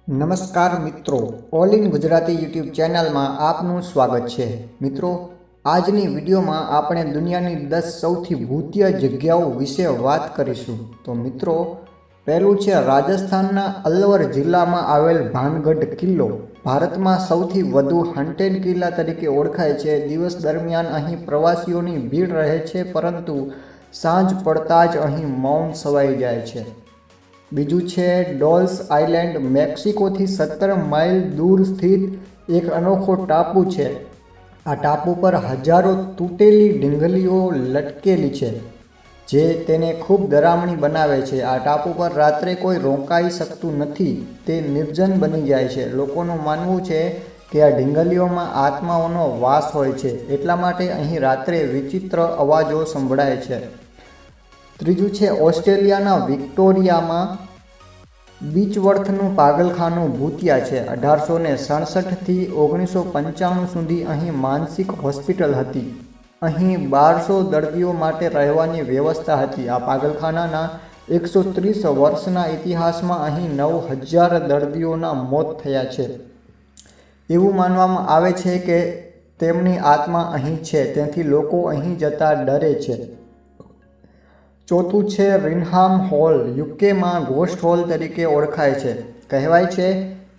નમસ્કાર મિત્રો, all in Gujarati YouTube ચેનલમાં આપનું સ્વાગત છે। મિત્રો, આજની વિડીયોમાં આપણે દુનિયાની 10 સૌથી ભૂતિયા જગ્યાઓ વિશે વાત કરીશું। તો મિત્રો, પહેલું છે રાજસ્થાનના અલવર જિલ્લામાં આવેલ ભાનગઢ કિલ્લો। ભારતમાં સૌથી વધુ હન્ટેડ કિલ્લા તરીકે ઓળખાય છે। દિવસ દરમિયાન અહીં પ્રવાસીઓની ભીડ રહે છે, પરંતુ સાંજ પડતા જ અહીં મૌન છવાઈ જાય છે। બીજું છે ડોલ્સ આઇલેન્ડ। મેક્સિકોથી 17 માઇલ દૂર સ્થિત એક અનોખો ટાપુ છે। આ ટાપુ પર હજારો તૂટેલી ઢીંગલીઓ લટકેલી છે, જે તેને ખૂબ ડરામણી બનાવે છે। આ ટાપુ પર રાત્રે કોઈ રોકાઈ શકતું નથી, તે નિર્જન બની જાય છે। લોકોનું માનવું છે કે આ ઢીંગલીઓમાં આત્માઓનો વાસ હોય છે, એટલા માટે અહીં રાત્રે વિચિત્ર અવાજો સંભળાય છે। ત્રીજું છે ઓસ્ટ્રેલિયાના વિક્ટોરિયામાં બીચવર્થનું પાગલખાનું ભૂતિયા છે। 1867થી 1995 સુધી અહીં માનસિક હોસ્પિટલ હતી। અહીં 1200 દર્દીઓ માટે રહેવાની વ્યવસ્થા હતી। આ પાગલખાનાના 130 વર્ષના ઇતિહાસમાં અહીં 9000 દર્દીઓના મોત થયા છે। એવું માનવામાં આવે છે કે તેમની આત્મા અહીં છે, તેથી લોકો અહીં જતા ડરે છે। ચોથું છે રિનહામ હોલ। યુકેમાં ઘોસ્ટ હોલ તરીકે ઓળખાય છે। કહેવાય છે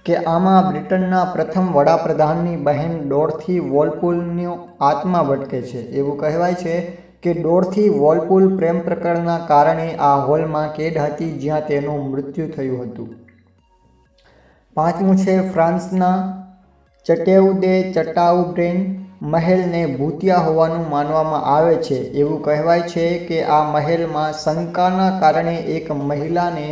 કે આમાં બ્રિટનના પ્રથમ વડાપ્રધાનની બહેન ડોર્થી વોલપોલનો આત્મા ભટકે છે। એવું કહેવાય છે કે ડોર્થી વોલપોલ પ્રેમ પ્રકરણના કારણે આ હોલમાં કેદ હતી, જ્યાં તેનું મૃત્યુ થયું હતું। પાંચમું છે ફ્રાન્સના ચટેઉ દે ચટાઉબ્રેન મહેલને ભૂતિયા હોવાનું માનવામાં આવે છે। એવું કહેવાય છે કે આ મહેલમાં શંકાના કારણે એક મહિલાને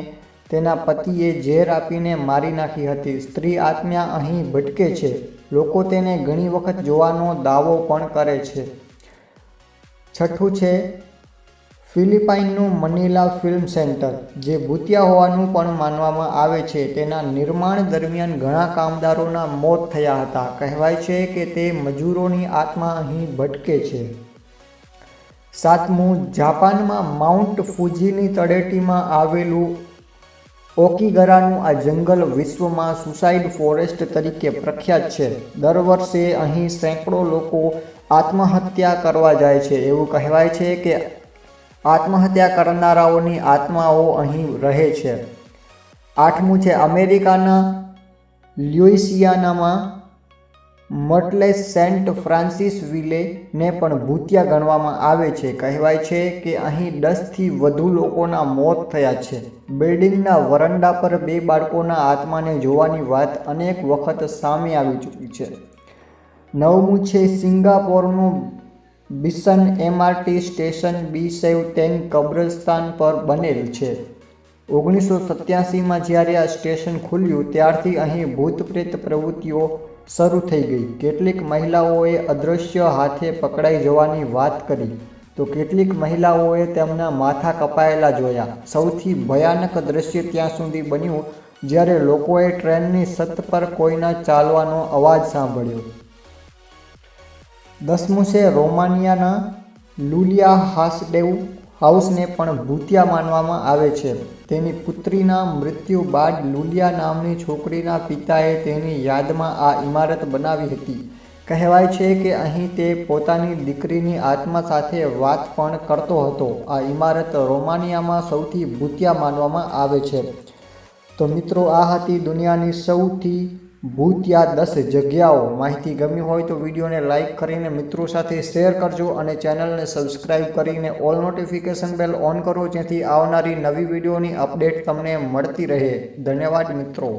તેના પતિએ ઝેર આપીને મારી નાખી હતી। સ્ત્રી આત્મા અહીં ભટકે છે। લોકો તેને ઘણી વખત જોવાનો દાવો પણ કરે છે। છઠ્ઠું છે ફિલિપાઇનનું મનીલા ફિલ્મ સેન્ટર, જે ભૂતિયા હોવાનું પણ માનવામાં આવે છે। તેના નિર્માણ દરમિયાન ઘણા કામદારોના મોત થયા હતા। કહેવાય છે કે તે મજૂરોની આત્મા અહીં ભટકે છે। સાતમું, જાપાનમાં માઉન્ટ ફુજીની તળેટીમાં આવેલું ઓકીગરાનું આ જંગલ વિશ્વમાં સુસાઇડ ફોરેસ્ટ તરીકે પ્રખ્યાત છે। દર વર્ષે અહીં સેંકડો લોકો આત્મહત્યા કરવા જાય છે। એવું કહેવાય છે કે આત્મહત્યા કરનારાઓની આત્માઓ અહીં રહે છે। આઠમું છે અમેરિકાના લ્યુઇસિયાનામાં મર્ટલેસ સેન્ટ ફ્રાન્સિસ વિલે ને પણ ભૂતિયા ગણવામાં આવે છે। કહેવાય છે કે અહીં 10થી વધુ લોકોના મોત થયા છે। બિલ્ડિંગના વરંડા પર 2 બાળકોના આત્માને જોવાની વાત અનેક વખત સામે આવી ચૂકી છે। નવમું છે સિંગાપોરનું બિશન એમઆરટી સ્ટેશન બી સેવ તેંગ કબ્રસ્તાન પર બનેલ છે। 1987માં જ્યારે આ સ્ટેશન ખુલ્યું, ત્યારથી અહીં ભૂત-પ્રેત પ્રવૃત્તિઓ શરૂ થઈ ગઈ। કેટલીક મહિલાઓએ અદૃશ્ય હાથે પકડાઈ જવાની વાત કરી, તો કેટલીક મહિલાઓએ તેમના માથા કપાયેલા જોયા। સૌથી ભયાનક દ્રશ્ય ત્યાં સુધી બન્યું જ્યારે લોકોએ ટ્રેનની છત પર કોઈના ચાલવાનો અવાજ સાંભળ્યો। 10મું છે રોમાનિયાના લુલિયા હાઉસને પણ ભૂતિયા માનવામાં આવે છે। તેની પુત્રીના મૃત્યુ બાદ લુલિયા નામની છોકરીના પિતાએ તેની યાદમાં આ ઇમારત બનાવી હતી। કહેવાય છે કે અહીં તે પોતાની દીકરીની આત્મા સાથે વાત પણ કરતો હતો। આ ઇમારત રોમાનિયામાં સૌથી ભૂતિયા માનવામાં આવે છે। તો મિત્રો, આ હતી દુનિયાની સૌથી ભૂતિયા 10 જગ્યાઓ। માહિતી ગમી હોય તો વિડીયોને લાઇક કરીને મિત્રો સાથે શેર કરજો અને ચેનલને સબસ્ક્રાઇબ કરીને ઓલ નોટિફિકેશન બેલ ઓન કરો, જેથી આવનારી નવી વિડીયોની અપડેટ તમને મળતી રહે। ધન્યવાદ મિત્રો।